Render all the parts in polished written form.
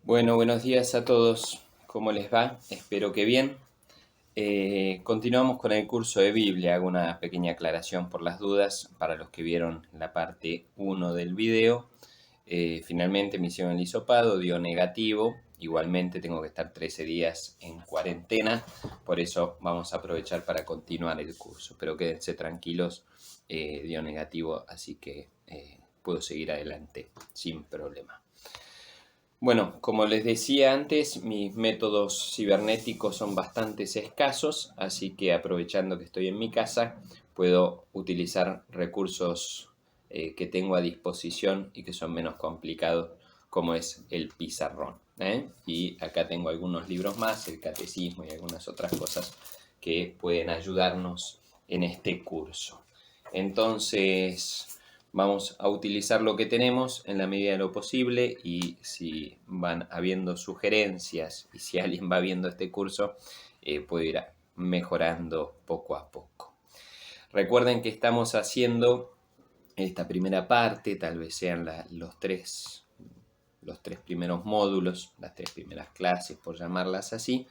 Bueno, buenos días a todos. ¿Cómo les va? Espero que bien. Continuamos con el curso de Biblia. Hago una pequeña aclaración por las dudas para los que vieron la parte 1 del video. Finalmente me hicieron el hisopado, dio negativo. Igualmente tengo que estar 13 días en cuarentena. Por eso vamos a aprovechar para continuar el curso. Pero quédense tranquilos, dio negativo, así que puedo seguir adelante sin problema. Bueno, como les decía antes, mis métodos cibernéticos son bastante escasos, así que aprovechando que estoy en mi casa, puedo utilizar recursos que tengo a disposición y que son menos complicados, como es el pizarrón. Y acá tengo algunos libros más, el catecismo y algunas otras cosas que pueden ayudarnos en este curso. Entonces, vamos a utilizar lo que tenemos en la medida de lo posible y si van habiendo sugerencias y si alguien va viendo este curso, puede ir mejorando poco a poco. Recuerden que estamos haciendo esta primera parte, tal vez sean los tres primeros módulos, las tres primeras clases, por llamarlas así,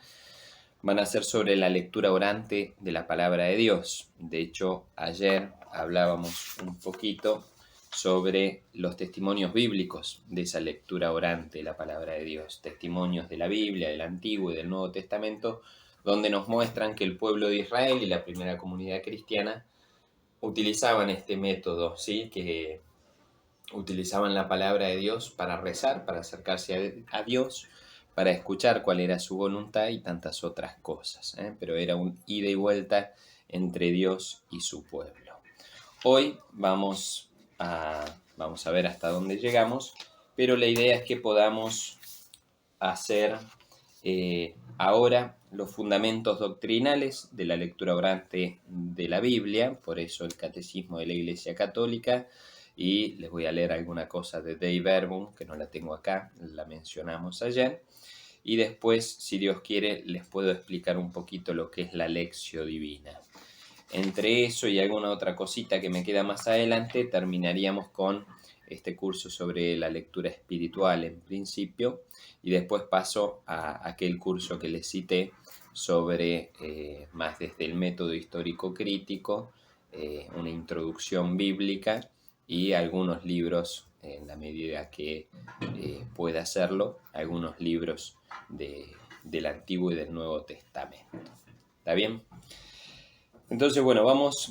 van a ser sobre la lectura orante de la palabra de Dios. De hecho, ayer hablábamos un poquito sobre los testimonios bíblicos de esa lectura orante de la palabra de Dios, testimonios de la Biblia, del Antiguo y del Nuevo Testamento, donde nos muestran que el pueblo de Israel y la primera comunidad cristiana utilizaban este método, ¿sí? Que utilizaban la palabra de Dios para rezar, para acercarse a Dios, para escuchar cuál era su voluntad y tantas otras cosas, pero era un ida y vuelta entre Dios y su pueblo. Hoy vamos a ver hasta dónde llegamos, pero la idea es que podamos hacer ahora los fundamentos doctrinales de la lectura orante de la Biblia, por eso el Catecismo de la Iglesia Católica, y les voy a leer alguna cosa de Dei Verbum, que no la tengo acá, la mencionamos ayer, y después, si Dios quiere, les puedo explicar un poquito lo que es la Lectio Divina. Entre eso y alguna otra cosita que me queda más adelante, terminaríamos con este curso sobre la lectura espiritual en principio, y después paso a aquel curso que les cité sobre más desde el método histórico crítico, una introducción bíblica y algunos libros, en la medida que pueda hacerlo, algunos libros del Antiguo y del Nuevo Testamento. ¿Está bien? Entonces, bueno,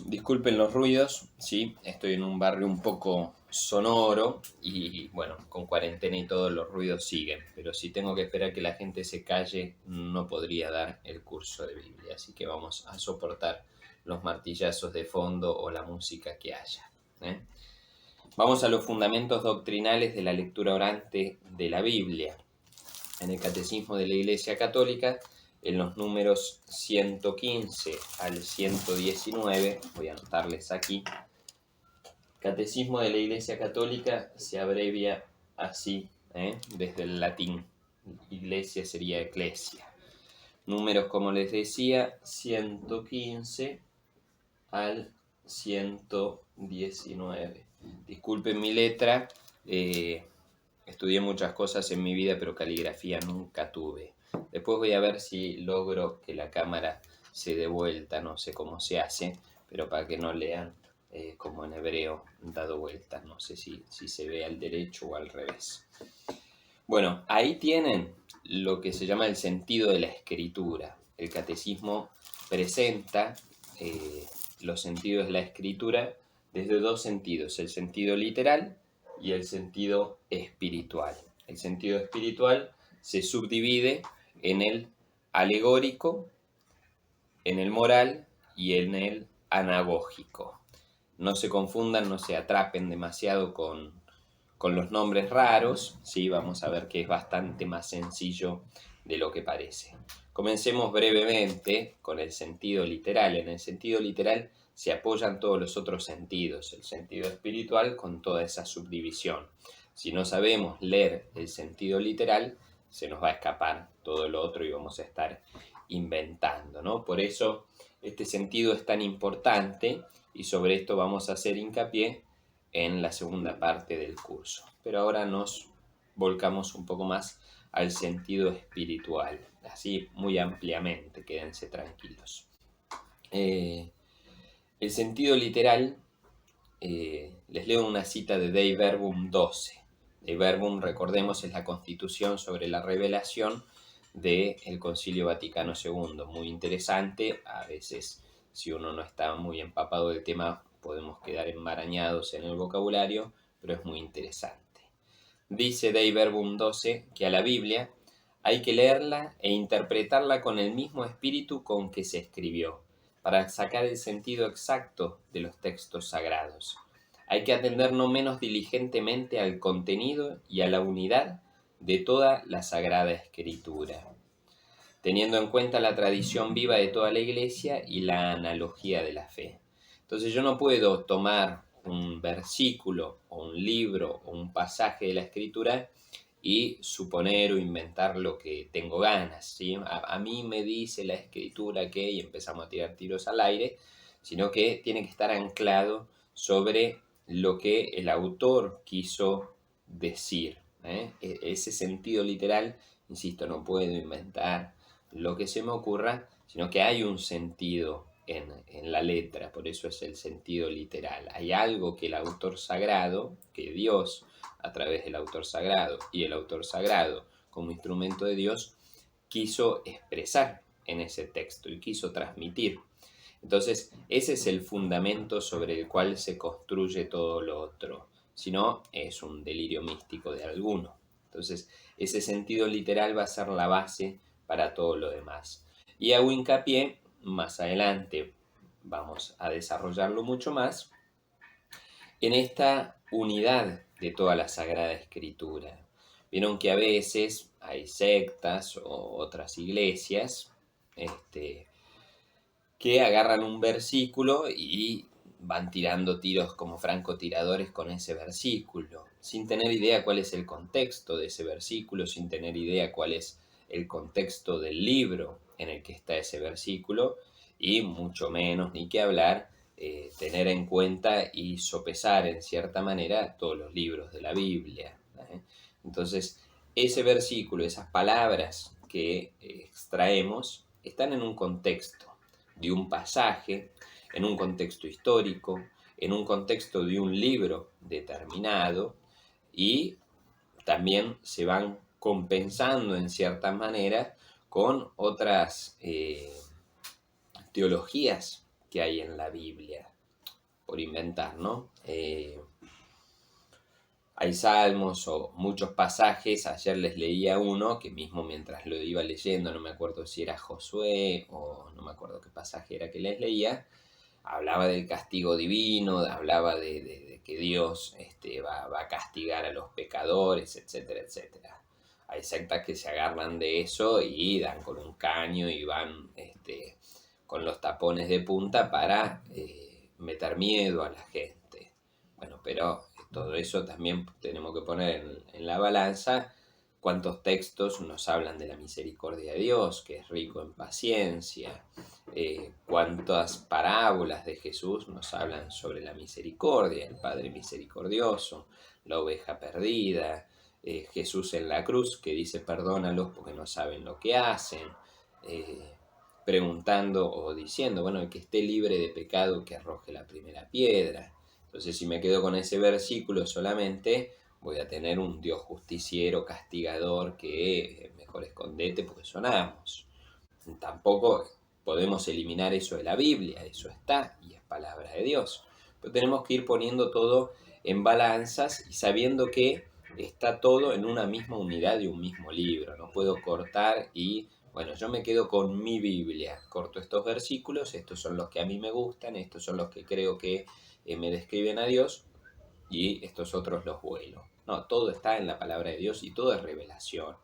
disculpen los ruidos, ¿sí? Estoy en un barrio un poco sonoro y, bueno, con cuarentena y todos los ruidos siguen, pero si tengo que esperar que la gente se calle, no podría dar el curso de Biblia, así que vamos a soportar los martillazos de fondo o la música que haya. Vamos a los fundamentos doctrinales de la lectura orante de la Biblia. En el Catecismo de la Iglesia Católica, en los números 115 al 119, voy a anotarles aquí, Catecismo de la Iglesia Católica se abrevia así, desde el latín. Iglesia sería eclesia. Números, como les decía, 115 al 119. Disculpen mi letra, estudié muchas cosas en mi vida, pero caligrafía nunca tuve. Después voy a ver si logro que la cámara se dé vuelta, no sé cómo se hace, pero para que no lean como en hebreo, dado vuelta. No sé si se ve al derecho o al revés. Bueno, ahí tienen lo que se llama el sentido de la escritura. El catecismo presenta los sentidos de la escritura desde dos sentidos, el sentido literal y el sentido espiritual. El sentido espiritual se subdivide en el alegórico, en el moral y en el anagógico. No se confundan, no se atrapen demasiado con los nombres raros, ¿sí? Vamos a ver que es bastante más sencillo de lo que parece. Comencemos brevemente con el sentido literal. En el sentido literal se apoyan todos los otros sentidos, el sentido espiritual con toda esa subdivisión. Si no sabemos leer el sentido literal, se nos va a escapar todo lo otro y vamos a estar inventando, ¿no? Por eso este sentido es tan importante y sobre esto vamos a hacer hincapié en la segunda parte del curso. Pero ahora nos volcamos un poco más al sentido espiritual. Así muy ampliamente, quédense tranquilos. El sentido literal, les leo una cita de Dei Verbum 12. Dei Verbum, recordemos, es la constitución sobre la revelación del Concilio Vaticano II. Muy interesante, a veces si uno no está muy empapado del tema podemos quedar enmarañados en el vocabulario, pero es muy interesante. Dice Dei Verbum 12 que a la Biblia hay que leerla e interpretarla con el mismo espíritu con que se escribió, para sacar el sentido exacto de los textos sagrados. Hay que atender no menos diligentemente al contenido y a la unidad de toda la Sagrada Escritura, teniendo en cuenta la tradición viva de toda la Iglesia y la analogía de la fe. Entonces yo no puedo tomar un versículo o un libro o un pasaje de la Escritura y suponer o inventar lo que tengo ganas, ¿sí? A mí me dice la Escritura que, y empezamos a tirar tiros al aire, sino que tiene que estar anclado sobre lo que el autor quiso decir, ¿eh? Ese sentido literal, insisto, no puedo inventar lo que se me ocurra, sino que hay un sentido en la letra, por eso es el sentido literal. Hay algo que el autor sagrado, que Dios a través del autor sagrado y el autor sagrado como instrumento de Dios quiso expresar en ese texto y quiso transmitir. Entonces ese es el fundamento sobre el cual se construye todo lo otro, si no es un delirio místico de alguno. Entonces ese sentido literal va a ser la base para todo lo demás. Y hago hincapié, más adelante vamos a desarrollarlo mucho más, en esta unidad de toda la Sagrada Escritura. Vieron que a veces hay sectas o otras iglesias que agarran un versículo y van tirando tiros como francotiradores con ese versículo, sin tener idea cuál es el contexto de ese versículo, sin tener idea cuál es el contexto del libro en el que está ese versículo, y mucho menos, ni que hablar, tener en cuenta y sopesar en cierta manera todos los libros de la Biblia, ¿eh? Entonces, ese versículo, esas palabras que extraemos, están en un contexto de un pasaje, en un contexto histórico, en un contexto de un libro determinado, y también se van compensando en cierta manera con otras teologías que hay en la Biblia, por inventar, ¿no? Hay salmos o muchos pasajes, ayer les leía uno que mismo mientras lo iba leyendo, no me acuerdo si era Josué o no me acuerdo qué pasaje era que les leía, hablaba del castigo divino, hablaba de que Dios va a castigar a los pecadores, etcétera, etcétera. Hay sectas que se agarran de eso y dan con un caño y van con los tapones de punta para meter miedo a la gente. Bueno, pero todo eso también tenemos que poner en la balanza cuántos textos nos hablan de la misericordia de Dios, que es rico en paciencia, cuántas parábolas de Jesús nos hablan sobre la misericordia, el Padre misericordioso, la oveja perdida, Jesús en la cruz que dice perdónalos porque no saben lo que hacen, preguntando o diciendo, bueno, el que esté libre de pecado que arroje la primera piedra. Entonces, si me quedo con ese versículo solamente, voy a tener un Dios justiciero, castigador, que mejor escondete porque sonamos. Tampoco podemos eliminar eso de la Biblia, eso está y es palabra de Dios. Pero tenemos que ir poniendo todo en balanzas y sabiendo que está todo en una misma unidad de un mismo libro. No puedo cortar y, bueno, yo me quedo con mi Biblia, corto estos versículos, estos son los que a mí me gustan, estos son los que creo que me describen a Dios y estos otros los vuelo. No, todo está en la palabra de Dios y todo es revelación.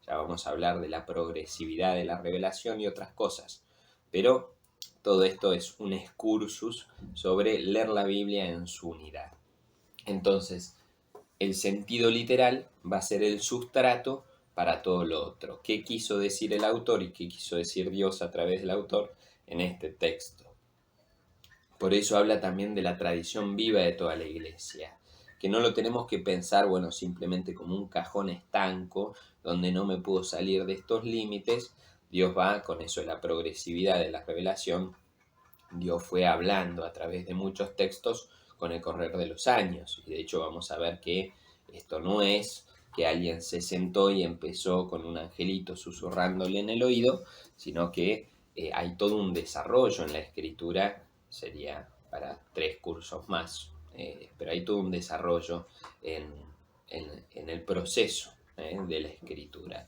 Ya vamos a hablar de la progresividad de la revelación y otras cosas. Pero todo esto es un excursus sobre leer la Biblia en su unidad. Entonces, el sentido literal va a ser el sustrato para todo lo otro. ¿Qué quiso decir el autor y qué quiso decir Dios a través del autor en este texto? Por eso habla también de la tradición viva de toda la Iglesia. que no lo tenemos que pensar, bueno, simplemente como un cajón estanco donde no me puedo salir de estos límites. Dios va con eso de la progresividad de la revelación. Dios fue hablando a través de muchos textos con el correr de los años. Y de hecho vamos a ver que esto no es que alguien se sentó y empezó con un angelito susurrándole en el oído, sino que hay todo un desarrollo en la escritura, sería para 3 cursos más, pero hay todo un desarrollo en el proceso de la escritura.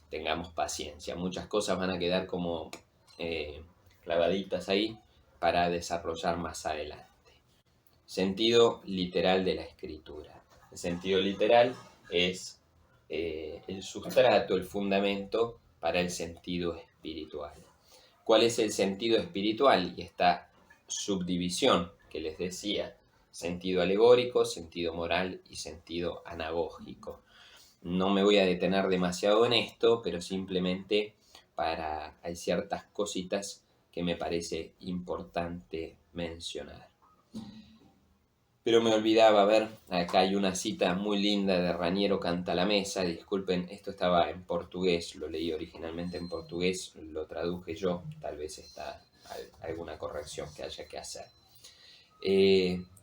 Tengamos paciencia, muchas cosas van a quedar como clavaditas ahí para desarrollar más adelante. Sentido literal de la escritura. El sentido literal es el sustrato, el fundamento para el sentido espiritual. ¿Cuál es el sentido espiritual? Y esta subdivisión que les decía, sentido alegórico, sentido moral y sentido anagógico. No me voy a detener demasiado en esto, pero simplemente hay ciertas cositas que me parece importante mencionar. Pero me olvidaba, acá hay una cita muy linda de Raniero Cantalamessa. Disculpen, esto estaba en portugués, lo leí originalmente en portugués, lo traduje yo, tal vez está alguna corrección que haya que hacer.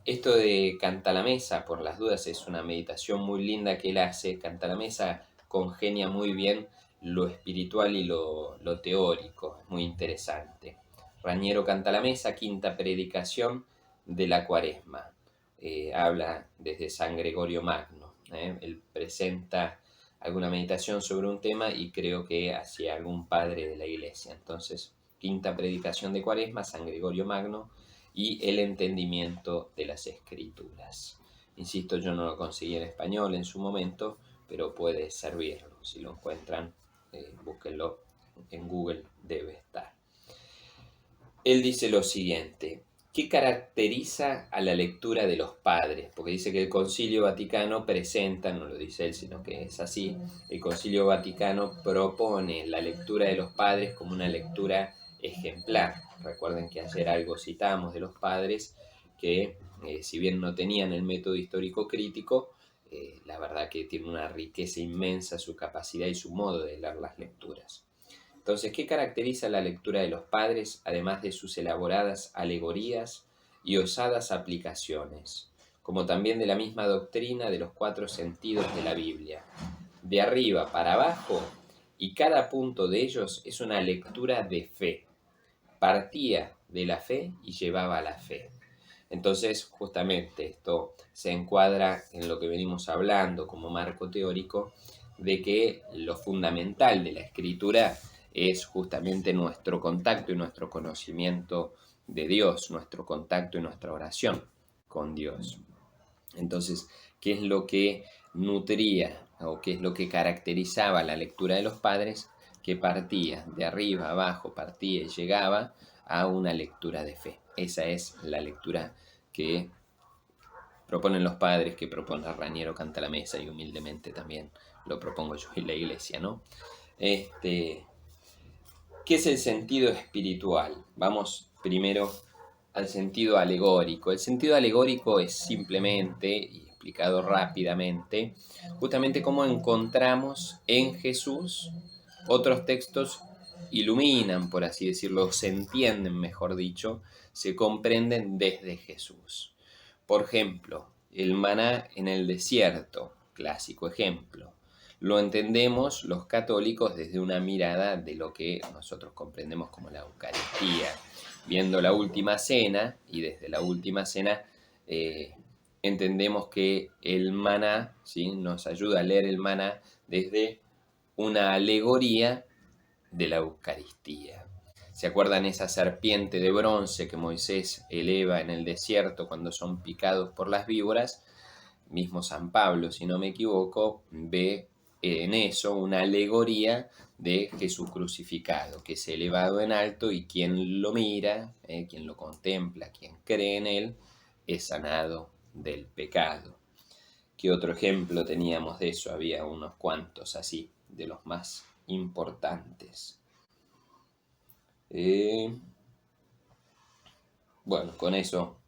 Esto de Cantalamessa, por las dudas, es una meditación muy linda que él hace. Cantalamessa congenia muy bien lo espiritual y lo teórico, es muy interesante. Raniero Cantalamessa, quinta predicación de la Cuaresma. Habla desde San Gregorio Magno. Él presenta alguna meditación sobre un tema y creo que hacia algún padre de la iglesia. Entonces, quinta predicación de Cuaresma, San Gregorio Magno, y el entendimiento de las escrituras. Insisto, yo no lo conseguí en español en su momento, pero puede servirlo. Si lo encuentran, búsquenlo en Google, debe estar. Él dice lo siguiente: ¿qué caracteriza a la lectura de los padres? Porque dice que el Concilio Vaticano presenta, no lo dice él, sino que es así, el Concilio Vaticano propone la lectura de los padres como una lectura ejemplar. Recuerden que ayer algo citamos de los padres, que si bien no tenían el método histórico crítico, la verdad que tiene una riqueza inmensa su capacidad y su modo de leer las lecturas. Entonces, ¿qué caracteriza la lectura de los padres, además de sus elaboradas alegorías y osadas aplicaciones, como también de la misma doctrina de los 4 sentidos de la Biblia? De arriba para abajo, y cada punto de ellos es una lectura de fe. Partía de la fe y llevaba a la fe. Entonces, justamente esto se encuadra en lo que venimos hablando como marco teórico, de que lo fundamental de la escritura es justamente nuestro contacto y nuestro conocimiento de Dios, nuestro contacto y nuestra oración con Dios. Entonces, ¿qué es lo que nutría o qué es lo que caracterizaba la lectura de los padres? Que partía de arriba, abajo, partía y llegaba a una lectura de fe. Esa es la lectura que proponen los padres, que propone Raniero Cantalamessa, y humildemente también lo propongo yo y la iglesia, ¿no? ¿Qué es el sentido espiritual? Vamos primero al sentido alegórico. El sentido alegórico es simplemente, y explicado rápidamente, justamente cómo encontramos en Jesús otros textos iluminan, por así decirlo, se entienden, mejor dicho, se comprenden desde Jesús. Por ejemplo, el maná en el desierto, clásico ejemplo. Lo entendemos los católicos desde una mirada de lo que nosotros comprendemos como la Eucaristía, viendo la Última Cena, y desde la Última Cena entendemos que el maná, ¿sí?, nos ayuda a leer el maná desde una alegoría de la Eucaristía. ¿Se acuerdan esa serpiente de bronce que Moisés eleva en el desierto cuando son picados por las víboras? Mismo San Pablo, si no me equivoco, ve en eso una alegoría de Jesús crucificado, que es elevado en alto, y quien lo mira, quien lo contempla, quien cree en él, es sanado del pecado. ¿Qué otro ejemplo teníamos de eso? Había unos cuantos así, de los más importantes. Bueno, con eso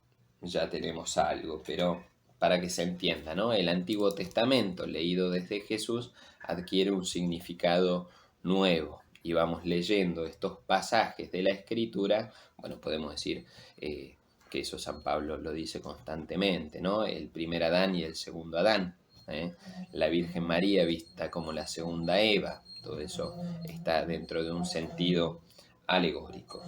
ya tenemos algo, pero para que se entienda, ¿no? El Antiguo Testamento, leído desde Jesús, adquiere un significado nuevo. Y vamos leyendo estos pasajes de la Escritura, bueno, podemos decir que eso San Pablo lo dice constantemente, ¿no? El primer Adán y el segundo Adán, ¿eh? La Virgen María vista como la segunda Eva, todo eso está dentro de un sentido alegórico.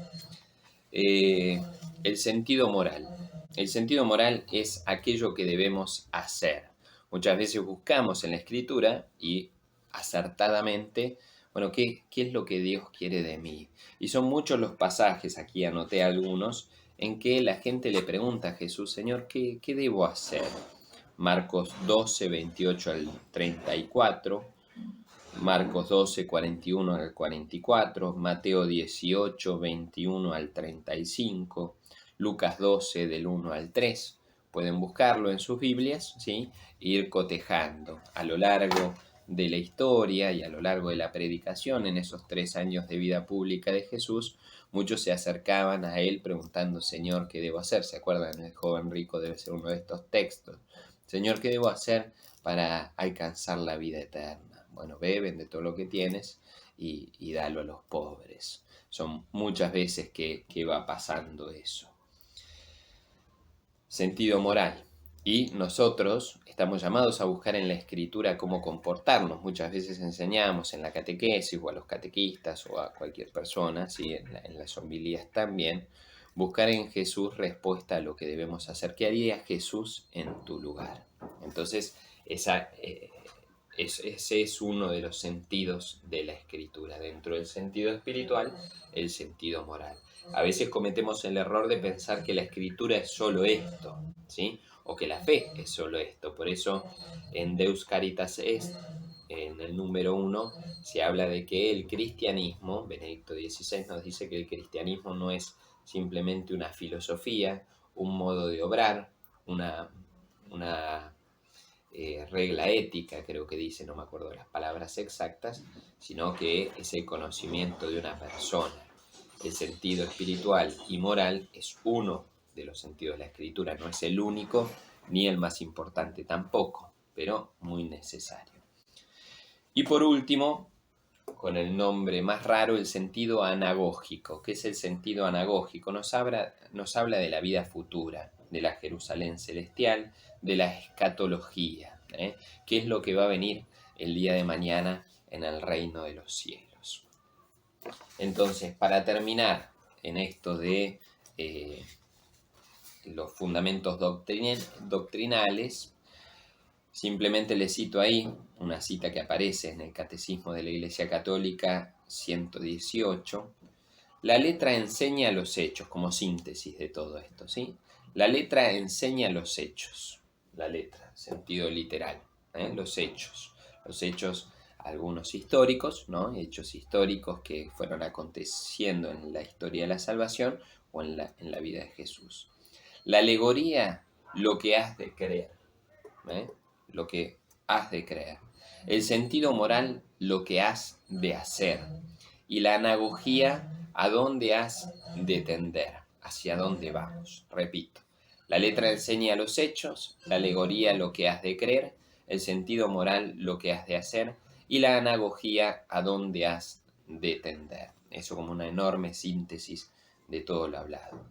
El sentido moral. El sentido moral es aquello que debemos hacer. Muchas veces buscamos en la Escritura y acertadamente, bueno, ¿qué es lo que Dios quiere de mí? Y son muchos los pasajes, aquí anoté algunos, en que la gente le pregunta a Jesús, Señor, ¿qué debo hacer? Marcos 12, 28 al 34, Marcos 12, 41 al 44, Mateo 18, 21 al 35, Lucas 12 del 1 al 3. Pueden buscarlo en sus Biblias, ¿sí? E ir cotejando a lo largo de la historia y a lo largo de la predicación en esos 3 años de vida pública de Jesús. Muchos se acercaban a él preguntando, Señor, ¿qué debo hacer? ¿Se acuerdan? El joven rico debe ser uno de estos textos. Señor, ¿qué debo hacer para alcanzar la vida eterna? Bueno, ve, vende todo lo que tienes y dalo a los pobres. Son muchas veces que va pasando eso. Sentido moral. Y nosotros estamos llamados a buscar en la Escritura cómo comportarnos. Muchas veces enseñamos en la catequesis o a los catequistas o a cualquier persona, ¿sí? en las homilías también, buscar en Jesús respuesta a lo que debemos hacer. ¿Qué haría Jesús en tu lugar? Entonces, ese es uno de los sentidos de la Escritura. Dentro del sentido espiritual, el sentido moral. A veces cometemos el error de pensar que la Escritura es solo esto, ¿sí? O que la fe es solo esto. Por eso en Deus Caritas Est, en el número 1, se habla de que el cristianismo, Benedicto XVI nos dice que el cristianismo no es simplemente una filosofía, un modo de obrar, una regla ética, creo que dice, no me acuerdo las palabras exactas, sino que es el conocimiento de una persona. El sentido espiritual y moral es uno de los sentidos de la Escritura, no es el único ni el más importante tampoco, pero muy necesario. Y por último, con el nombre más raro, el sentido anagógico. ¿Qué es el sentido anagógico? Nos habla de la vida futura, de la Jerusalén celestial, de la escatología, ¿Qué es lo que va a venir el día de mañana en el reino de los cielos? Entonces, para terminar en esto de los fundamentos doctrinales, simplemente les cito ahí una cita que aparece en el Catecismo de la Iglesia Católica 118. La letra enseña los hechos, como síntesis de todo esto, ¿sí? La letra enseña los hechos, la letra, sentido literal, los hechos, algunos históricos, ¿no? Hechos históricos que fueron aconteciendo en la historia de la salvación o en la vida de Jesús. La alegoría, lo que has de creer, lo que has de creer. El sentido moral, lo que has de hacer. Y la anagogía, a dónde has de tender, hacia dónde vamos. Repito, la letra enseña los hechos, la alegoría lo que has de creer, el sentido moral lo que has de hacer y la anagogía a dónde has de tender. Eso como una enorme síntesis de todo lo hablado.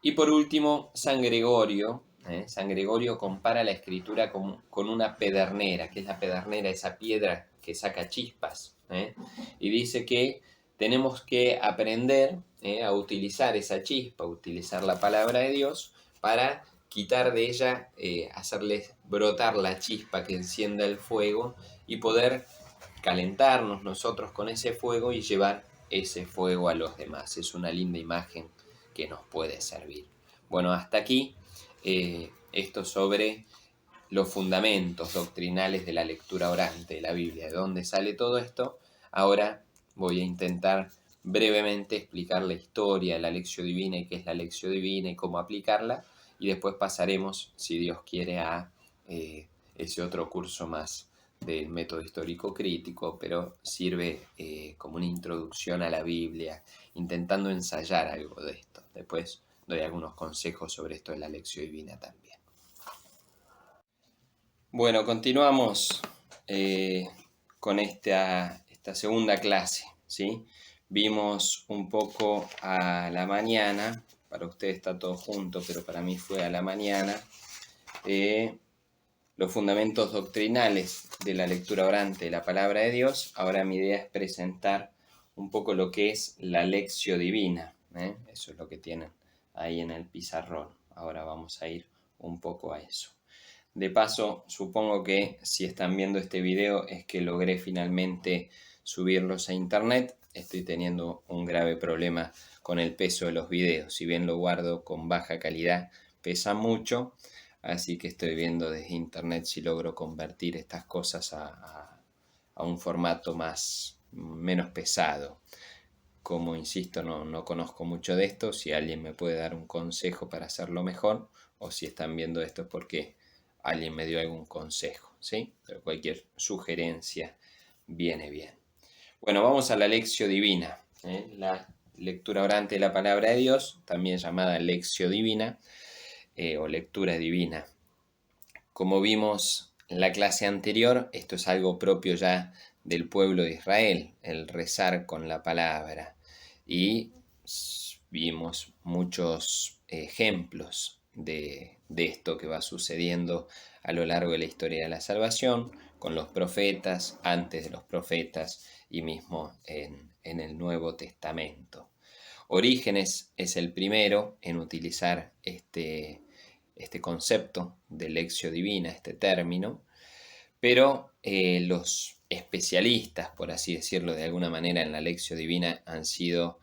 Y por último, San Gregorio. San Gregorio compara la Escritura con una pedernera. ¿Qué es la pedernera? Esa piedra que saca chispas. Y dice que tenemos que aprender a utilizar esa chispa, utilizar la palabra de Dios para quitar de ella, hacerle brotar la chispa que encienda el fuego y poder calentarnos nosotros con ese fuego y llevar ese fuego a los demás. Es una linda imagen que nos puede servir. Bueno, hasta aquí esto sobre los fundamentos doctrinales de la lectura orante de la Biblia. ¿De dónde sale todo esto? Ahora voy a intentar brevemente explicar la historia de la Lectio Divina y qué es la Lectio Divina y cómo aplicarla, y después pasaremos, si Dios quiere, a ese otro curso más del método histórico crítico, pero sirve como una introducción a la Biblia, intentando ensayar algo de esto. Después doy algunos consejos sobre esto de la Lectio Divina también. Bueno, continuamos con esta segunda clase, ¿sí? Vimos un poco a la mañana, para ustedes está todo junto, pero para mí fue a la mañana, los fundamentos doctrinales de la lectura orante de la palabra de Dios. Ahora mi idea es presentar un poco lo que es la lección divina, ¿eh? Eso es lo que tienen ahí en el pizarrón. Ahora vamos a ir un poco a eso. De paso, supongo que si están viendo este video es que logré finalmente subirlos a internet. Estoy teniendo un grave problema con el peso de los videos. Si bien lo guardo con baja calidad, pesa mucho. Así que estoy viendo desde internet si logro convertir estas cosas a un formato menos pesado. Como insisto, no conozco mucho de esto. Si alguien me puede dar un consejo para hacerlo mejor, o si están viendo esto es porque alguien me dio algún consejo, ¿sí? Pero cualquier sugerencia viene bien. Bueno, vamos a la lección divina, la lectura orante de la palabra de Dios, también llamada lección divina o lectura divina. Como vimos en la clase anterior, esto es algo propio ya del pueblo de Israel, el rezar con la palabra. Y vimos muchos ejemplos de esto que va sucediendo a lo largo de la historia de la salvación, con los profetas, antes de los profetas y mismo en el Nuevo Testamento. Orígenes es el primero en utilizar este concepto de lección divina, este término, pero los especialistas, por así decirlo de alguna manera, en la lección divina han sido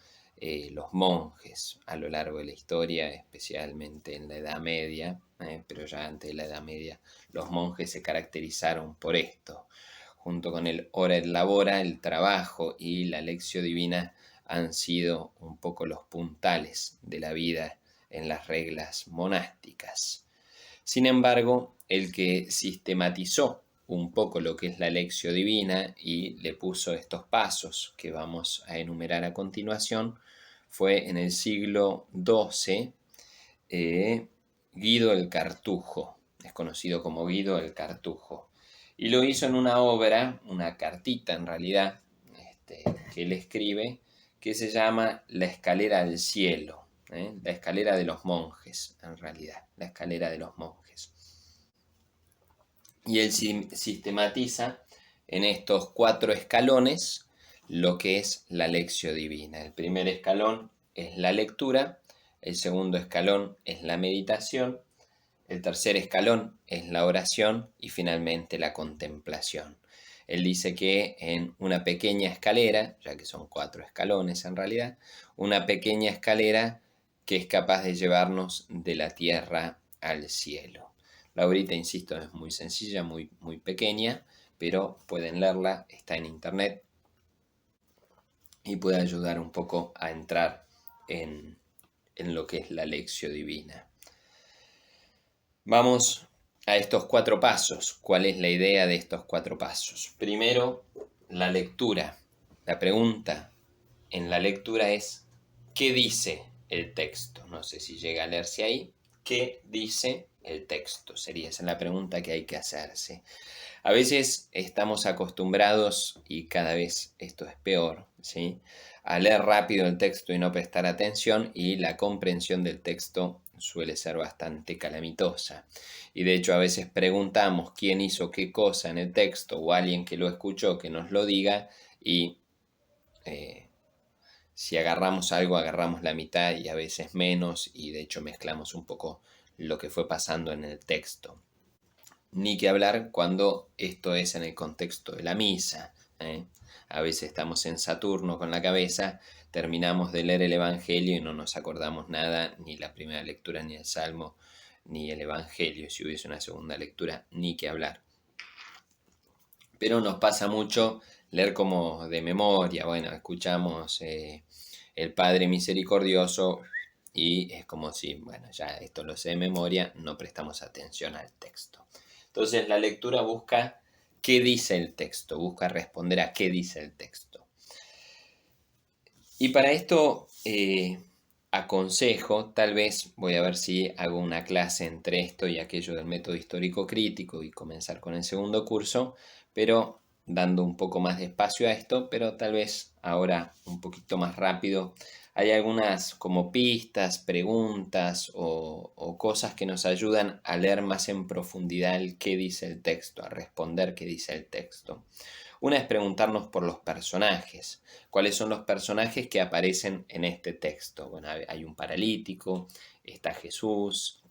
los monjes a lo largo de la historia, especialmente en la Edad Media, pero ya antes de la Edad Media los monjes se caracterizaron por esto. Junto con el ora et labora, el trabajo y la lección divina han sido un poco los puntales de la vida en las reglas monásticas. Sin embargo, el que sistematizó un poco lo que es la lección divina y le puso estos pasos que vamos a enumerar a continuación fue en el siglo XII Guido el Cartujo, es conocido como Guido el Cartujo, y lo hizo en una obra, una cartita en realidad, que él escribe, que se llama La escalera al cielo, la escalera de los monjes, en realidad, la escalera de los monjes. Y él sistematiza en estos 4 escalones lo que es la lección divina. El primer escalón es la lectura, el segundo escalón es la meditación, el tercer escalón es la oración y finalmente la contemplación. Él dice que en una pequeña escalera, ya que son 4 escalones en realidad, una pequeña escalera que es capaz de llevarnos de la tierra al cielo. La obrita, insisto, es muy sencilla, muy pequeña, pero pueden leerla, está en internet y puede ayudar un poco a entrar en lo que es la lección divina. Vamos a estos 4 pasos. ¿Cuál es la idea de estos 4 pasos? Primero, la lectura. La pregunta en la lectura es, ¿qué dice el texto? No sé si llega a leerse ahí. ¿Qué dice el texto? Sería esa la pregunta que hay que hacerse. A veces estamos acostumbrados, y cada vez esto es peor, ¿sí?, a leer rápido el texto y no prestar atención, y la comprensión del texto suele ser bastante calamitosa. Y de hecho a veces preguntamos quién hizo qué cosa en el texto o alguien que lo escuchó que nos lo diga, y si agarramos algo agarramos la mitad y a veces menos, y de hecho mezclamos un poco lo que fue pasando en el texto. Ni que hablar cuando esto es en el contexto de la misa. A veces estamos en Saturno con la cabeza, terminamos de leer el Evangelio y no nos acordamos nada, ni la primera lectura, ni el Salmo, ni el Evangelio. Si hubiese una segunda lectura, ni que hablar. Pero nos pasa mucho leer como de memoria. Bueno, escuchamos el Padre Misericordioso y es como si, bueno, ya esto lo sé de memoria, no prestamos atención al texto. Entonces la lectura busca qué dice el texto, busca responder a qué dice el texto. Y para esto aconsejo, tal vez voy a ver si hago una clase entre esto y aquello del método histórico crítico y comenzar con el segundo curso, pero dando un poco más de espacio a esto, pero tal vez ahora un poquito más rápido. Hay algunas como pistas, preguntas o cosas que nos ayudan a leer más en profundidad el qué dice el texto, a responder qué dice el texto. Una es preguntarnos por los personajes. ¿Cuáles son los personajes que aparecen en este texto? Bueno, hay un paralítico, está Jesús,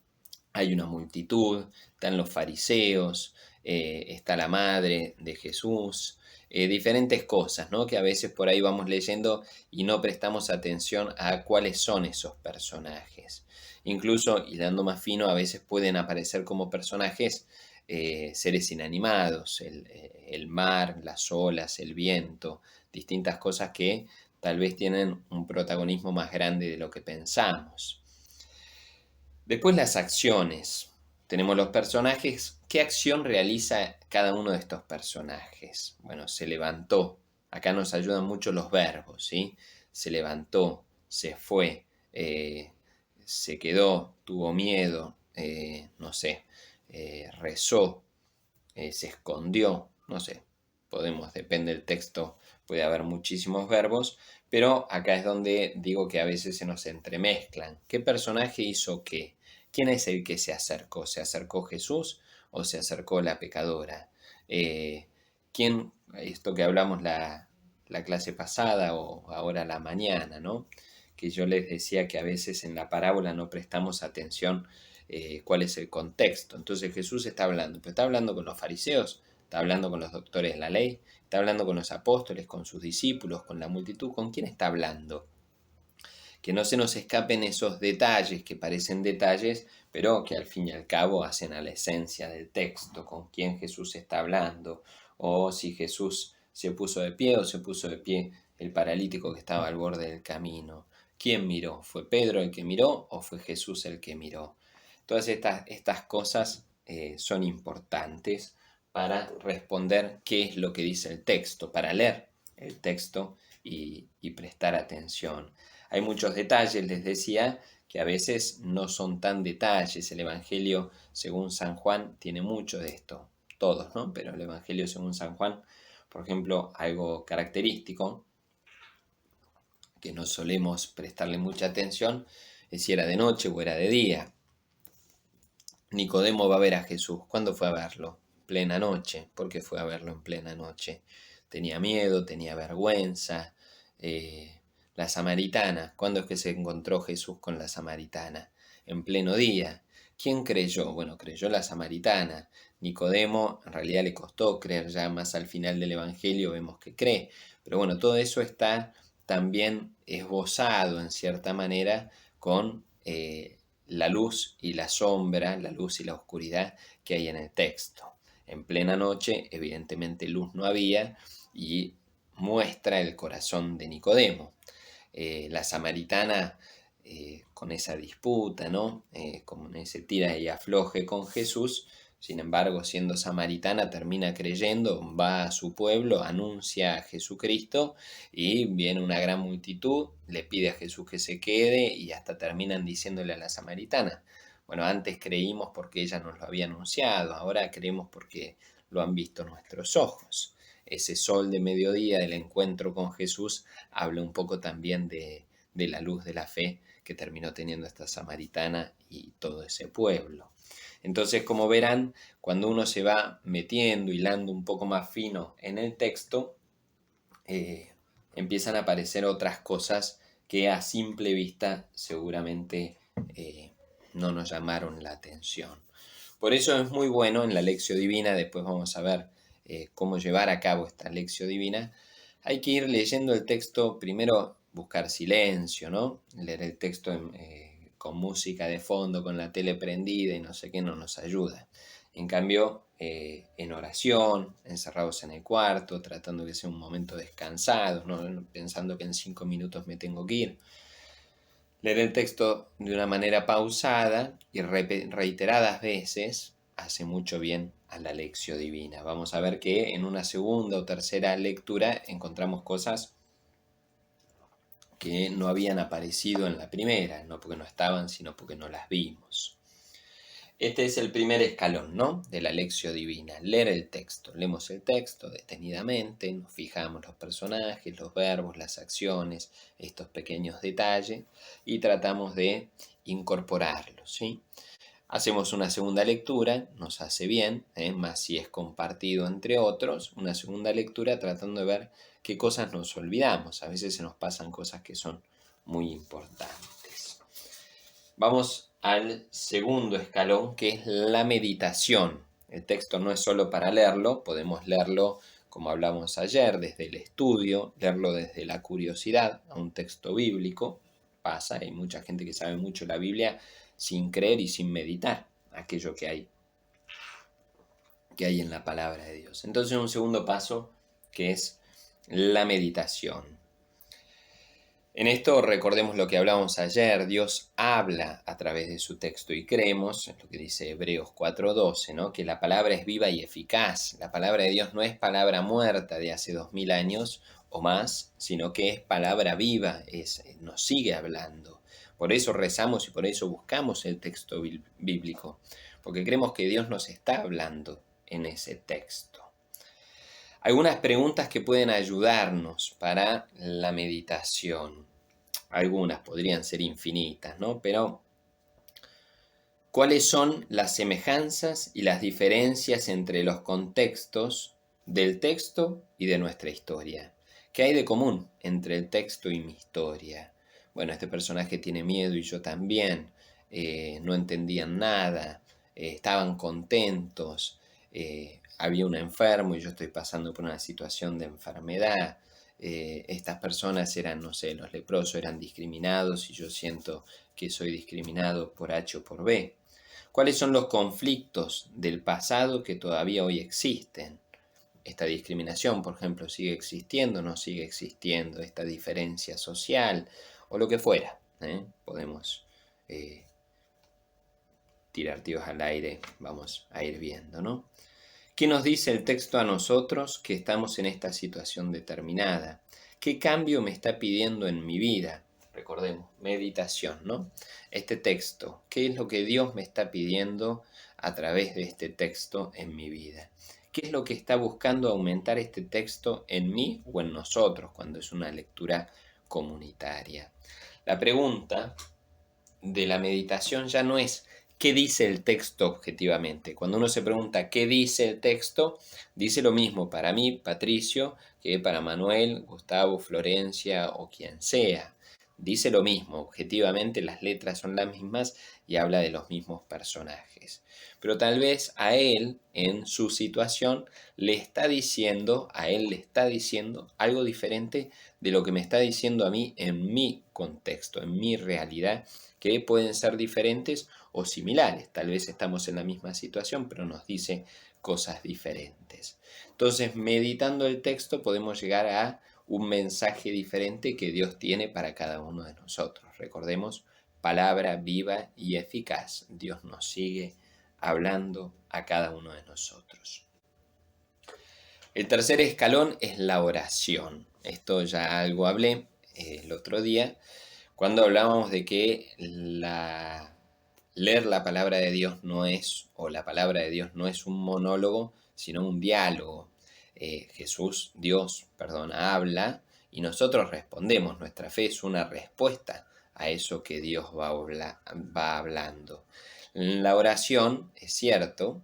hay una multitud, están los fariseos, está la madre de Jesús, diferentes cosas, ¿no? Que a veces por ahí vamos leyendo y no prestamos atención a cuáles son esos personajes. Incluso, y dando más fino, a veces pueden aparecer como personajes seres inanimados, el mar, las olas, el viento, distintas cosas que tal vez tienen un protagonismo más grande de lo que pensamos. Después las acciones. Tenemos los personajes. ¿Qué acción realiza cada uno de estos personajes? Bueno, se levantó. Acá nos ayudan mucho los verbos, ¿sí? Se levantó, se fue, se quedó, tuvo miedo, no sé, rezó, se escondió, no sé. Podemos, depende del texto, puede haber muchísimos verbos, pero acá es donde digo que a veces se nos entremezclan. ¿Qué personaje hizo qué? ¿Quién es el que se acercó? ¿Se acercó Jesús o se acercó la pecadora? ¿Quién, esto que hablamos la clase pasada o ahora la mañana, ¿no? Que yo les decía que a veces en la parábola no prestamos atención cuál es el contexto. Entonces Jesús está hablando, pero está hablando con los fariseos, está hablando con los doctores de la ley, está hablando con los apóstoles, con sus discípulos, con la multitud. ¿Con quién está hablando? Que no se nos escapen esos detalles que parecen detalles, pero que al fin y al cabo hacen a la esencia del texto, con quién Jesús está hablando, o si Jesús se puso de pie o se puso de pie el paralítico que estaba al borde del camino. ¿Quién miró? ¿Fue Pedro el que miró o fue Jesús el que miró? Todas estas cosas son importantes para responder qué es lo que dice el texto, para leer el texto y prestar atención. Hay muchos detalles, les decía, que a veces no son tan detalles. El Evangelio según San Juan tiene mucho de esto, todos, ¿no? Pero el Evangelio según San Juan, por ejemplo, algo característico que no solemos prestarle mucha atención es si era de noche o era de día. Nicodemo va a ver a Jesús. ¿Cuándo fue a verlo? Plena noche. ¿Por qué fue a verlo en plena noche? Tenía miedo, tenía vergüenza. La samaritana. ¿Cuándo es que se encontró Jesús con la samaritana? En pleno día. ¿Quién creyó? Bueno, creyó la samaritana. Nicodemo en realidad le costó creer, ya más al final del Evangelio vemos que cree. Pero bueno, todo eso está también esbozado en cierta manera con la luz y la sombra, la luz y la oscuridad que hay en el texto. En plena noche, evidentemente luz no había y muestra el corazón de Nicodemo. La samaritana con esa disputa, ¿no? Con ese tira y afloje con Jesús, sin embargo, siendo samaritana, termina creyendo, va a su pueblo, anuncia a Jesucristo y viene una gran multitud, le pide a Jesús que se quede y hasta terminan diciéndole a la samaritana, bueno, antes creímos porque ella nos lo había anunciado, ahora creemos porque lo han visto nuestros ojos. Ese sol de mediodía del encuentro con Jesús habla un poco también de la luz de la fe que terminó teniendo esta samaritana y todo ese pueblo. Entonces, como verán, cuando uno se va metiendo, hilando un poco más fino en el texto, empiezan a aparecer otras cosas que a simple vista seguramente no nos llamaron la atención. Por eso es muy bueno en la Lección Divina, después vamos a ver cómo llevar a cabo esta Lección Divina, hay que ir leyendo el texto, primero buscar silencio, ¿no? Leer el texto con música de fondo, con la tele prendida y no sé qué, no nos ayuda. En cambio, en oración, encerrados en el cuarto, tratando que sea un momento descansado, ¿no? Pensando que en 5 minutos me tengo que ir. Leer el texto de una manera pausada y reiteradas veces hace mucho bien a la Lección Divina. Vamos a ver que en una segunda o tercera lectura encontramos cosas que no habían aparecido en la primera, no porque no estaban, sino porque no las vimos. Este es el primer escalón, ¿no?, de la lección divina, leer el texto. Leemos el texto detenidamente, nos fijamos los personajes, los verbos, las acciones, estos pequeños detalles, y tratamos de incorporarlos, ¿sí? Hacemos una segunda lectura, nos hace bien, más si es compartido entre otros, una segunda lectura tratando de ver qué cosas nos olvidamos. A veces se nos pasan cosas que son muy importantes. Vamos al segundo escalón, que es la meditación. El texto no es solo para leerlo, podemos leerlo, como hablamos ayer, desde el estudio, leerlo desde la curiosidad a un texto bíblico. Pasa, hay mucha gente que sabe mucho la Biblia sin creer y sin meditar aquello que hay en la palabra de Dios. Entonces, un segundo paso que es la meditación. En esto recordemos lo que hablábamos ayer, Dios habla a través de su texto y creemos, es lo que dice Hebreos 4:12, ¿no?, que la palabra es viva y eficaz. La palabra de Dios no es palabra muerta de hace 2000 años o más, sino que es palabra viva, nos sigue hablando. Por eso rezamos y por eso buscamos el texto bíblico, porque creemos que Dios nos está hablando en ese texto. Algunas preguntas que pueden ayudarnos para la meditación. Algunas podrían ser infinitas, ¿no? Pero, ¿cuáles son las semejanzas y las diferencias entre los contextos del texto y de nuestra historia? ¿Qué hay de común entre el texto y mi historia? Bueno, este personaje tiene miedo y yo también. No entendían nada, estaban contentos, había un enfermo y yo estoy pasando por una situación de enfermedad. Estas personas eran, no sé, los leprosos eran discriminados y yo siento que soy discriminado por H o por B. ¿Cuáles son los conflictos del pasado que todavía hoy existen? Esta discriminación, por ejemplo, ¿sigue existiendo o no sigue existiendo? Esta diferencia social o lo que fuera. Podemos tirar tiros al aire, vamos a ir viendo, ¿no? ¿Qué nos dice el texto a nosotros que estamos en esta situación determinada? ¿Qué cambio me está pidiendo en mi vida? Recordemos, meditación, ¿no? Este texto, ¿qué es lo que Dios me está pidiendo a través de este texto en mi vida? ¿Qué es lo que está buscando aumentar este texto en mí o en nosotros cuando es una lectura comunitaria? La pregunta de la meditación ya no es ¿qué dice el texto objetivamente? Cuando uno se pregunta ¿qué dice el texto? Dice lo mismo para mí, Patricio, que para Manuel, Gustavo, Florencia o quien sea. Dice lo mismo, objetivamente las letras son las mismas y habla de los mismos personajes. Pero tal vez a él, en su situación, a él le está diciendo algo diferente de lo que me está diciendo a mí en mi contexto, en mi realidad, que pueden ser diferentes o similares. Tal vez estamos en la misma situación, pero nos dice cosas diferentes. Entonces, meditando el texto podemos llegar a un mensaje diferente que Dios tiene para cada uno de nosotros. Recordemos, palabra viva y eficaz. Dios nos sigue hablando a cada uno de nosotros. El tercer escalón es la oración. Esto ya algo hablé el otro día, cuando hablábamos de que leer la palabra de Dios la palabra de Dios no es un monólogo, sino un diálogo. Dios, habla y nosotros respondemos. Nuestra fe es una respuesta a eso que Dios va hablando. La oración, es cierto,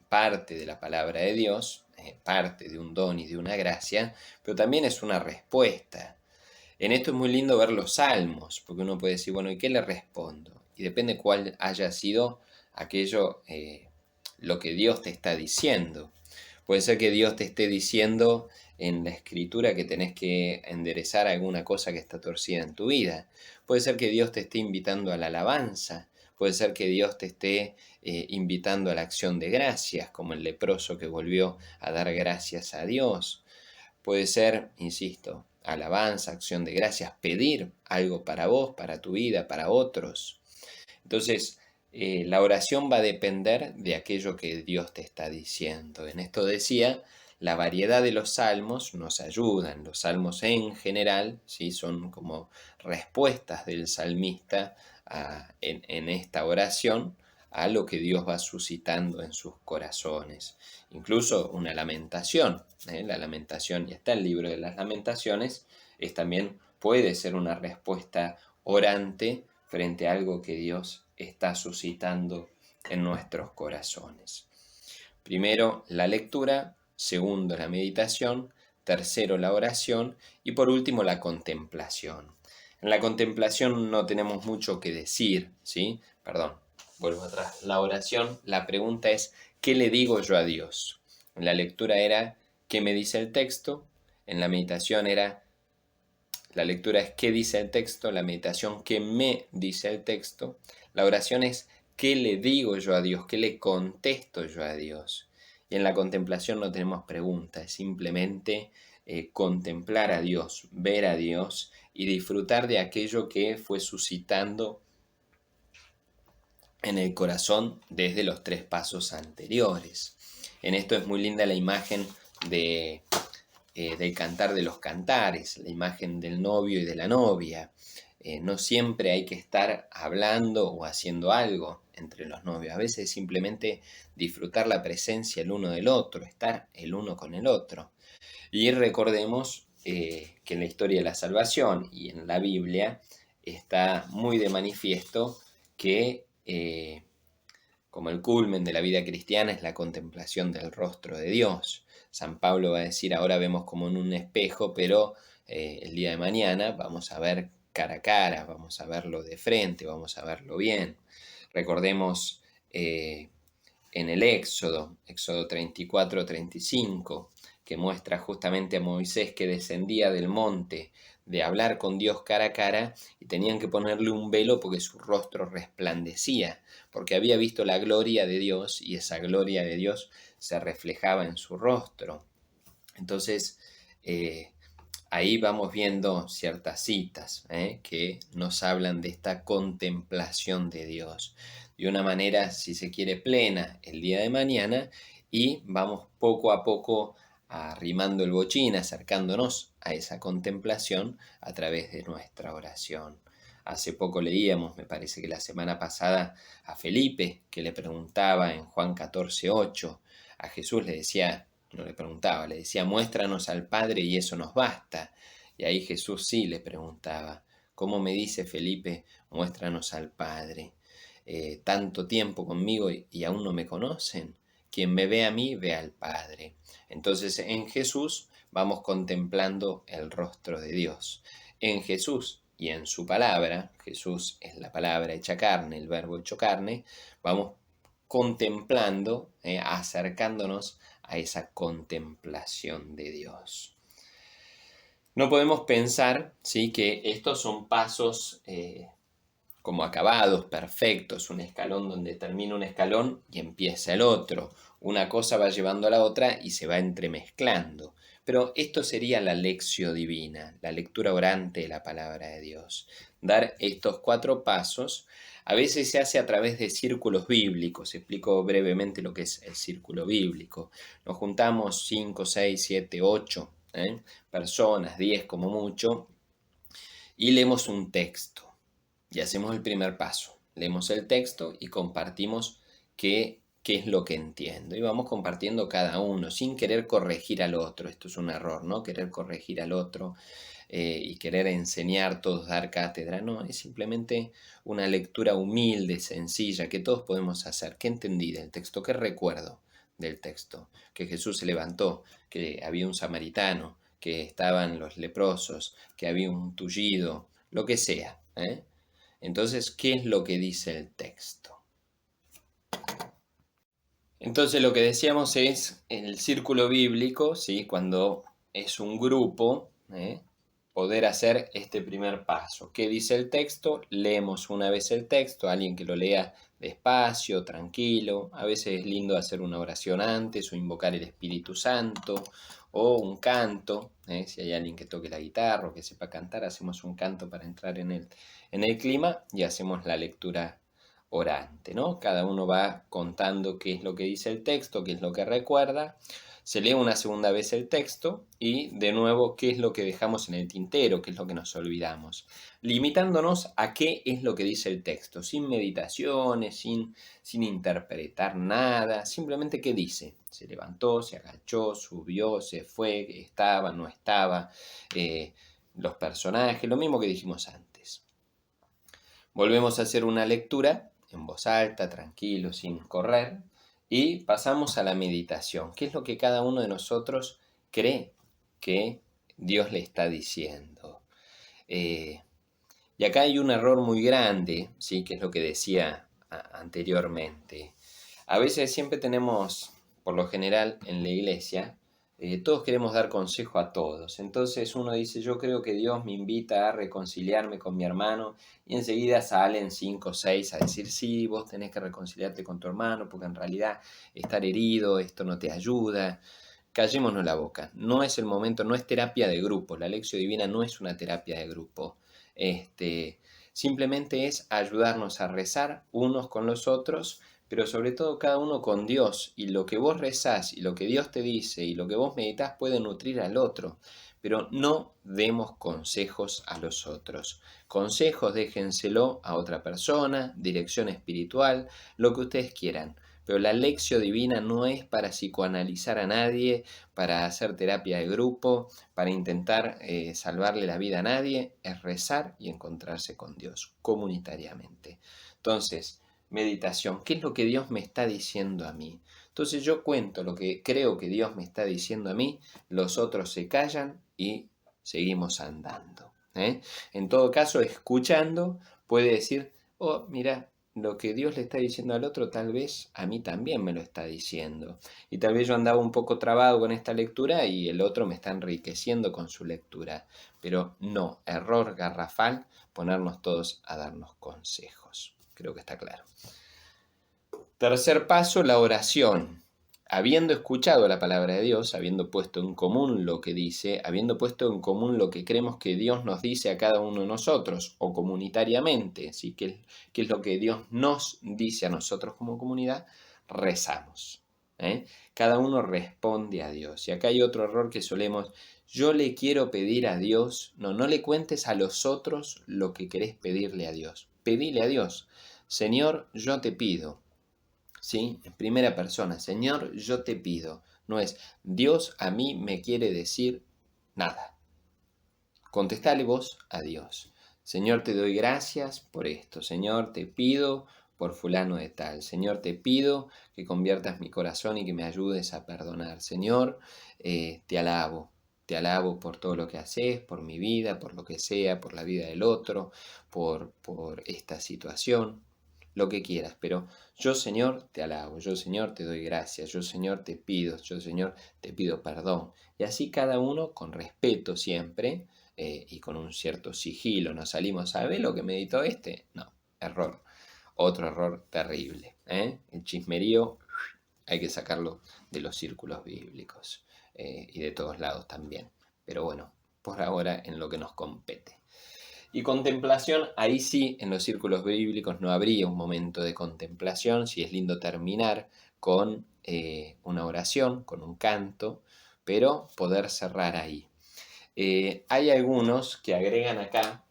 parte de la palabra de Dios, parte de un don y de una gracia, pero también es una respuesta. En esto es muy lindo ver los salmos, porque uno puede decir, bueno, ¿y qué le respondo? Y depende cuál haya sido aquello, lo que Dios te está diciendo. Puede ser que Dios te esté diciendo en la escritura que tenés que enderezar alguna cosa que está torcida en tu vida. Puede ser que Dios te esté invitando a la alabanza. Puede ser que Dios te esté invitando a la acción de gracias, como el leproso que volvió a dar gracias a Dios. Puede ser, insisto, alabanza, acción de gracias, pedir algo para vos, para tu vida, para otros. Entonces, la oración va a depender de aquello que Dios te está diciendo. En esto decía, la variedad de los salmos nos ayudan. Los salmos en general, ¿sí?, son como respuestas del salmista en esta oración a lo que Dios va suscitando en sus corazones. Incluso una lamentación, la lamentación, y está el libro de las lamentaciones, también puede ser una respuesta orante frente a algo que Dios está suscitando en nuestros corazones. Primero, la lectura; segundo, la meditación; tercero, la oración; y por último, la contemplación. En la contemplación no tenemos mucho que decir, ¿sí? Perdón, vuelvo atrás. La oración, la pregunta es, ¿qué le digo yo a Dios? En la lectura era, ¿qué me dice el texto? En la meditación era, la lectura es, ¿qué dice el texto? La meditación, ¿qué me dice el texto? La oración es, ¿qué le digo yo a Dios? ¿Qué le contesto yo a Dios? Y en la contemplación no tenemos preguntas, es simplemente contemplar a Dios, ver a Dios y disfrutar de aquello que fue suscitando en el corazón desde los 3 pasos anteriores. En esto es muy linda la imagen del Cantar de los Cantares, la imagen del novio y de la novia. No siempre hay que estar hablando o haciendo algo entre los novios. A veces simplemente disfrutar la presencia el uno del otro, estar el uno con el otro. Y recordemos que en la historia de la salvación y en la Biblia está muy de manifiesto que como el culmen de la vida cristiana es la contemplación del rostro de Dios. San Pablo va a decir, ahora vemos como en un espejo, pero el día de mañana vamos a ver cara a cara, vamos a verlo de frente, vamos a verlo bien. Recordemos en el Éxodo 34-35, que muestra justamente a Moisés que descendía del monte de hablar con Dios cara a cara y tenían que ponerle un velo porque su rostro resplandecía, porque había visto la gloria de Dios y esa gloria de Dios se reflejaba en su rostro. Entonces, ahí vamos viendo ciertas citas que nos hablan de esta contemplación de Dios, de una manera, si se quiere, plena el día de mañana, y vamos poco a poco arrimando el bochín, acercándonos a esa contemplación a través de nuestra oración. Hace poco leíamos, me parece que la semana pasada, a Felipe, que le preguntaba en Juan 14:8, a Jesús le decía, no le preguntaba, le decía, muéstranos al Padre y eso nos basta. Y ahí Jesús sí le preguntaba, ¿cómo me dice Felipe, muéstranos al Padre? Tanto tiempo conmigo y aún no me conocen. Quien me ve a mí, ve al Padre. Entonces en Jesús vamos contemplando el rostro de Dios. En Jesús y en su palabra, Jesús es la palabra hecha carne, el verbo hecho carne, vamos contemplando, acercándonos a esa contemplación de Dios. No podemos pensar, ¿sí?, que estos son pasos como acabados, perfectos, un escalón donde termina un escalón y empieza el otro. Una cosa va llevando a la otra y se va entremezclando. Pero esto sería la lectio divina, la lectura orante de la palabra de Dios. Dar estos 4 pasos a veces se hace a través de círculos bíblicos. Explico brevemente lo que es el círculo bíblico. Nos juntamos 5, 6, 7, 8 personas, 10 como mucho, y leemos un texto. Y hacemos el primer paso. Leemos el texto y compartimos qué es lo que entiendo. Y vamos compartiendo cada uno sin querer corregir al otro. Esto es un error, ¿no? Querer corregir al otro y querer enseñar, todos dar cátedra. No, es simplemente una lectura humilde, sencilla, que todos podemos hacer. ¿Qué entendí del texto? ¿Qué recuerdo del texto? Que Jesús se levantó, que había un samaritano, que estaban los leprosos, que había un tullido, lo que sea, Entonces, ¿qué es lo que dice el texto? Entonces, lo que decíamos es el círculo bíblico, ¿sí?, cuando es un grupo, poder hacer este primer paso. ¿Qué dice el texto? Leemos una vez el texto, alguien que lo lea despacio, tranquilo. A veces es lindo hacer una oración antes o invocar el Espíritu Santo o un canto. Si hay alguien que toque la guitarra o que sepa cantar, hacemos un canto para entrar en el clima y hacemos la lectura orante, ¿no? Cada uno va contando qué es lo que dice el texto, qué es lo que recuerda. Se lee una segunda vez el texto y de nuevo qué es lo que dejamos en el tintero, qué es lo que nos olvidamos, limitándonos a qué es lo que dice el texto, sin meditaciones, sin interpretar nada, simplemente qué dice. Se levantó, se agachó, subió, se fue, estaba, no estaba, los personajes, lo mismo que dijimos antes. Volvemos a hacer una lectura en voz alta, tranquilo, sin correr, y pasamos a la meditación. ¿Qué es lo que cada uno de nosotros cree que Dios le está diciendo? Y acá hay un error muy grande, ¿sí? Que es lo que decía anteriormente. A veces siempre tenemos, por lo general en la iglesia, todos queremos dar consejo a todos. Entonces uno dice, yo creo que Dios me invita a reconciliarme con mi hermano, y enseguida salen 5 o 6 a decir, sí, vos tenés que reconciliarte con tu hermano, porque en realidad estar herido, esto no te ayuda. Callémonos la boca. No es el momento, no es terapia de grupo. La lección divina no es una terapia de grupo. Simplemente es ayudarnos a rezar unos con los otros, pero sobre todo cada uno con Dios, y lo que vos rezás y lo que Dios te dice y lo que vos meditás puede nutrir al otro, pero no demos consejos a los otros. Consejos déjenselo a otra persona, dirección espiritual, lo que ustedes quieran. Pero la lección divina no es para psicoanalizar a nadie, para hacer terapia de grupo, para intentar salvarle la vida a nadie, es rezar y encontrarse con Dios comunitariamente. Entonces, meditación, ¿qué es lo que Dios me está diciendo a mí? Entonces yo cuento lo que creo que Dios me está diciendo a mí, los otros se callan y seguimos andando. En todo caso, escuchando, puede decir, oh, mira, lo que Dios le está diciendo al otro tal vez a mí también me lo está diciendo. Y tal vez yo andaba un poco trabado con esta lectura y el otro me está enriqueciendo con su lectura. Pero no, error garrafal, ponernos todos a darnos consejos. Creo que está claro. Tercer paso, la oración. Habiendo escuchado la palabra de Dios, habiendo puesto en común lo que dice, habiendo puesto en común lo que creemos que Dios nos dice a cada uno de nosotros, o comunitariamente, ¿sí? ¿Qué es lo que Dios nos dice a nosotros como comunidad? Rezamos. Cada uno responde a Dios. Y acá hay otro error que solemos, yo le quiero pedir a Dios. No le cuentes a los otros lo que querés pedirle a Dios. Pedile a Dios. Señor, yo te pido. ¿Sí? En primera persona, Señor, yo te pido. No es, Dios a mí me quiere decir nada. Contestale vos a Dios. Señor, te doy gracias por esto. Señor, te pido por fulano de tal. Señor, te pido que conviertas mi corazón y que me ayudes a perdonar. Señor, te alabo. Te alabo por todo lo que haces, por mi vida, por lo que sea, por la vida del otro, por esta situación, lo que quieras. Pero yo, Señor, te alabo. Yo, Señor, te doy gracias. Yo, Señor, te pido. Yo, Señor, te pido perdón. Y así cada uno con respeto siempre. Y con un cierto sigilo nos salimos a ver lo que meditó este. No, error. Otro error terrible. El chismerío hay que sacarlo de los círculos bíblicos y de todos lados también. Pero bueno, por ahora en lo que nos compete. Y contemplación, ahí sí, en los círculos bíblicos no habría un momento de contemplación. Sí es lindo terminar con una oración, con un canto, pero poder cerrar ahí. Hay algunos que agregan acá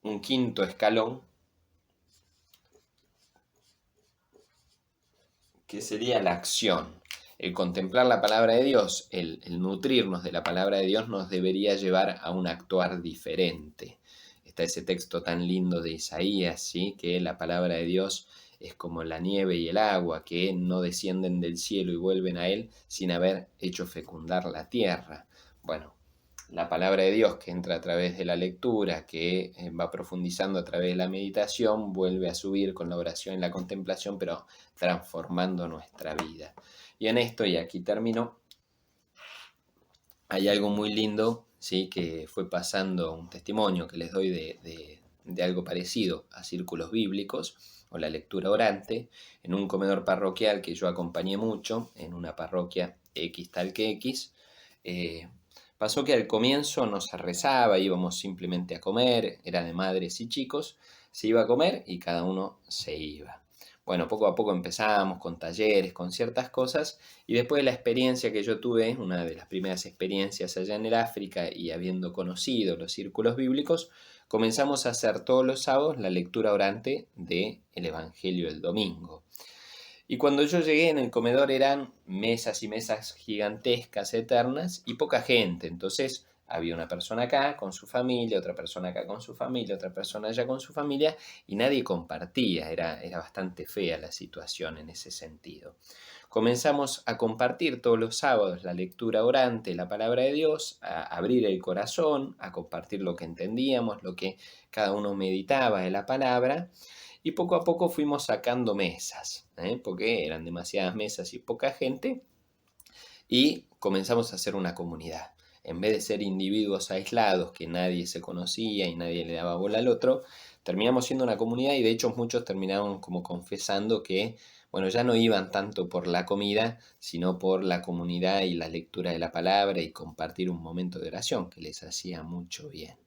un quinto escalón, que sería la acción. El contemplar la palabra de Dios, el nutrirnos de la palabra de Dios nos debería llevar a un actuar diferente. Está ese texto tan lindo de Isaías, ¿sí? Que la palabra de Dios es como la nieve y el agua, que no descienden del cielo y vuelven a él sin haber hecho fecundar la tierra. Bueno, la palabra de Dios que entra a través de la lectura, que va profundizando a través de la meditación, vuelve a subir con la oración y la contemplación, pero transformando nuestra vida. Y en esto, y aquí termino, hay algo muy lindo, ¿sí? Que fue pasando un testimonio que les doy de algo parecido a círculos bíblicos o la lectura orante, en un comedor parroquial que yo acompañé mucho, en una parroquia X tal que X. Pasó que al comienzo no se rezaba, íbamos simplemente a comer, era de madres y chicos, se iba a comer y cada uno se iba. bueno, poco a poco empezábamos con talleres, con ciertas cosas, y después de la experiencia que yo tuve, una de las primeras experiencias allá en el África y habiendo conocido los círculos bíblicos, comenzamos a hacer todos los sábados la lectura orante del Evangelio del domingo. Y cuando yo llegué en el comedor eran mesas y mesas gigantescas, eternas, y poca gente. Entonces había una persona acá con su familia, otra persona acá con su familia, otra persona allá con su familia, y nadie compartía. Era bastante fea la situación en ese sentido. Comenzamos a compartir todos los sábados la lectura orante, la palabra de Dios, a abrir el corazón, a compartir lo que entendíamos, lo que cada uno meditaba de la palabra. Y poco a poco fuimos sacando mesas, porque eran demasiadas mesas y poca gente, y comenzamos a hacer una comunidad. En vez de ser individuos aislados que nadie se conocía y nadie le daba bola al otro, terminamos siendo una comunidad y de hecho muchos terminaron como confesando que, bueno, ya no iban tanto por la comida, sino por la comunidad y la lectura de la palabra y compartir un momento de oración que les hacía mucho bien.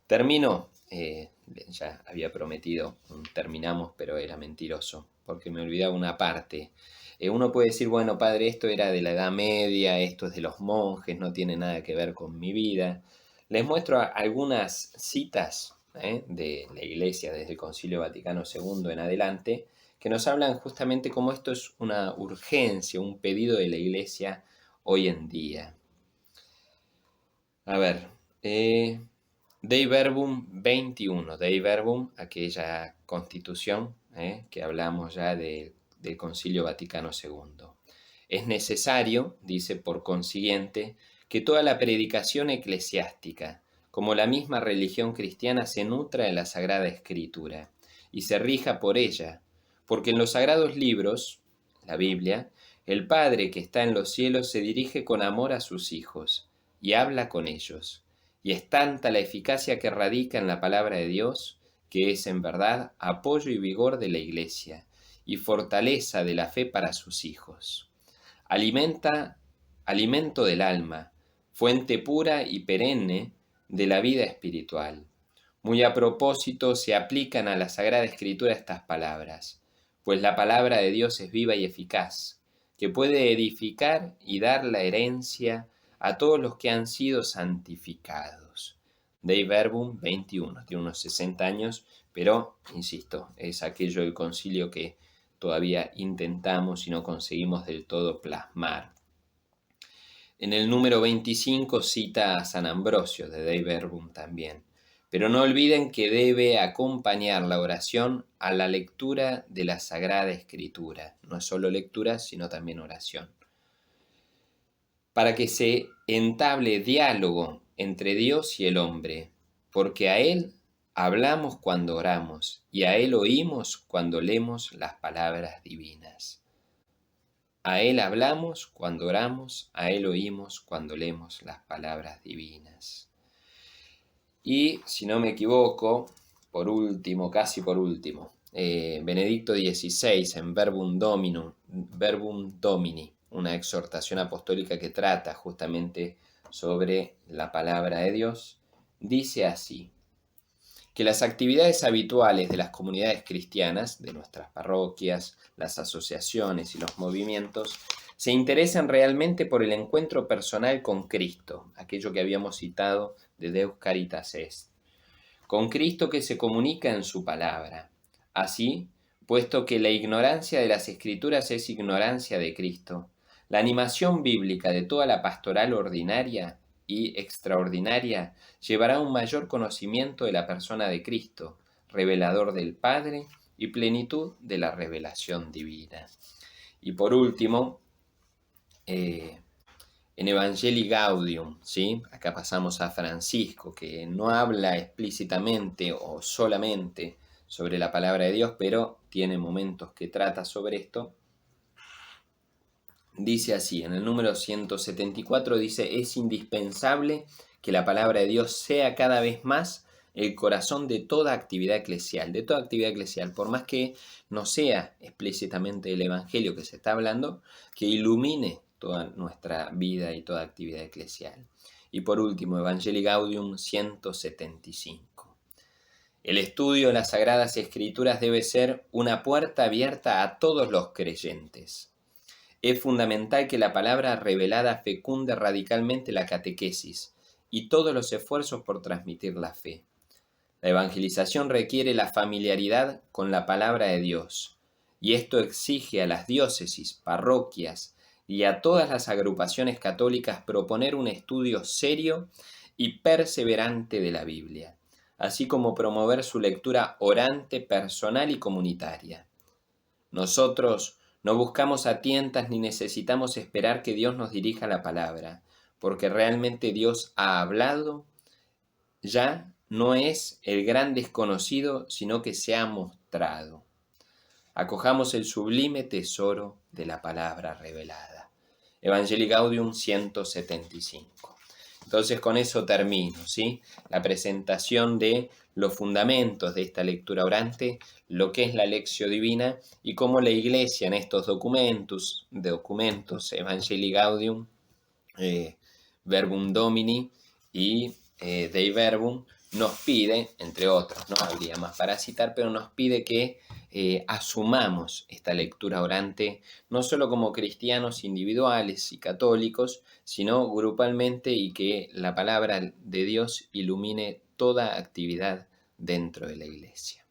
Termino, ya había prometido, terminamos, pero era mentiroso, porque me olvidaba una parte. Uno puede decir, bueno, padre, esto era de la Edad Media, esto es de los monjes, no tiene nada que ver con mi vida. Les muestro algunas citas de la Iglesia desde el Concilio Vaticano II en adelante, que nos hablan justamente cómo esto es una urgencia, un pedido de la Iglesia hoy en día. A ver, Dei Verbum 21, Dei Verbum, aquella constitución que hablamos ya del Concilio Vaticano II. Es necesario, dice por consiguiente, que toda la predicación eclesiástica, como la misma religión cristiana, se nutra de la Sagrada Escritura y se rija por ella, porque en los sagrados libros, la Biblia, el Padre que está en los cielos se dirige con amor a sus hijos y habla con ellos. Y es tanta la eficacia que radica en la palabra de Dios, que es en verdad apoyo y vigor de la Iglesia, y fortaleza de la fe para sus hijos. Alimento del alma, fuente pura y perenne de la vida espiritual. Muy a propósito se aplican a la Sagrada Escritura estas palabras, pues la palabra de Dios es viva y eficaz, que puede edificar y dar la herencia a todos los que han sido santificados. Dei Verbum 21, tiene unos 60 años, pero, insisto, es aquello del concilio que todavía intentamos y no conseguimos del todo plasmar. En el número 25 cita a San Ambrosio de Dei Verbum también. Pero no olviden que debe acompañar la oración a la lectura de la Sagrada Escritura. No es solo lectura, sino también oración. Para que se entable diálogo entre Dios y el hombre, porque a Él hablamos cuando oramos y a Él oímos cuando leemos las palabras divinas. A Él hablamos cuando oramos, a Él oímos cuando leemos las palabras divinas. Y, si no me equivoco, por último, casi por último, Benedicto XVI en Verbum Domini, una exhortación apostólica que trata justamente sobre la palabra de Dios, dice así: que las actividades habituales de las comunidades cristianas, de nuestras parroquias, las asociaciones y los movimientos, se interesan realmente por el encuentro personal con Cristo, aquello que habíamos citado de Deus Caritas Est, con Cristo que se comunica en su palabra. Así, puesto que la ignorancia de las Escrituras es ignorancia de Cristo, la animación bíblica de toda la pastoral ordinaria y extraordinaria llevará un mayor conocimiento de la persona de Cristo, revelador del Padre y plenitud de la revelación divina. Y por último, en Evangelii Gaudium, ¿sí? Acá pasamos a Francisco, que no habla explícitamente o solamente sobre la palabra de Dios, pero tiene momentos que trata sobre esto. Dice así, en el número 174 dice: es indispensable que la palabra de Dios sea cada vez más el corazón de toda actividad eclesial, por más que no sea explícitamente el Evangelio que se está hablando, que ilumine toda nuestra vida y toda actividad eclesial. Y por último, Evangelii Gaudium 175. El estudio de las Sagradas Escrituras debe ser una puerta abierta a todos los creyentes. Es fundamental que la palabra revelada fecunde radicalmente la catequesis y todos los esfuerzos por transmitir la fe. La evangelización requiere la familiaridad con la palabra de Dios, y esto exige a las diócesis, parroquias y a todas las agrupaciones católicas proponer un estudio serio y perseverante de la Biblia, así como promover su lectura orante, personal y comunitaria. Nosotros no buscamos a tientas ni necesitamos esperar que Dios nos dirija la palabra, porque realmente Dios ha hablado, ya no es el gran desconocido, sino que se ha mostrado. Acojamos el sublime tesoro de la palabra revelada. Evangelii Gaudium 175. Entonces con eso termino, ¿sí? La presentación de los fundamentos de esta lectura orante, lo que es la Lectio Divina y cómo la Iglesia en estos documentos Evangelii Gaudium, Verbum Domini y Dei Verbum, nos pide, entre otros, no habría más para citar, pero nos pide que asumamos esta lectura orante, no solo como cristianos individuales y católicos, sino grupalmente, y que la palabra de Dios ilumine toda actividad dentro de la Iglesia.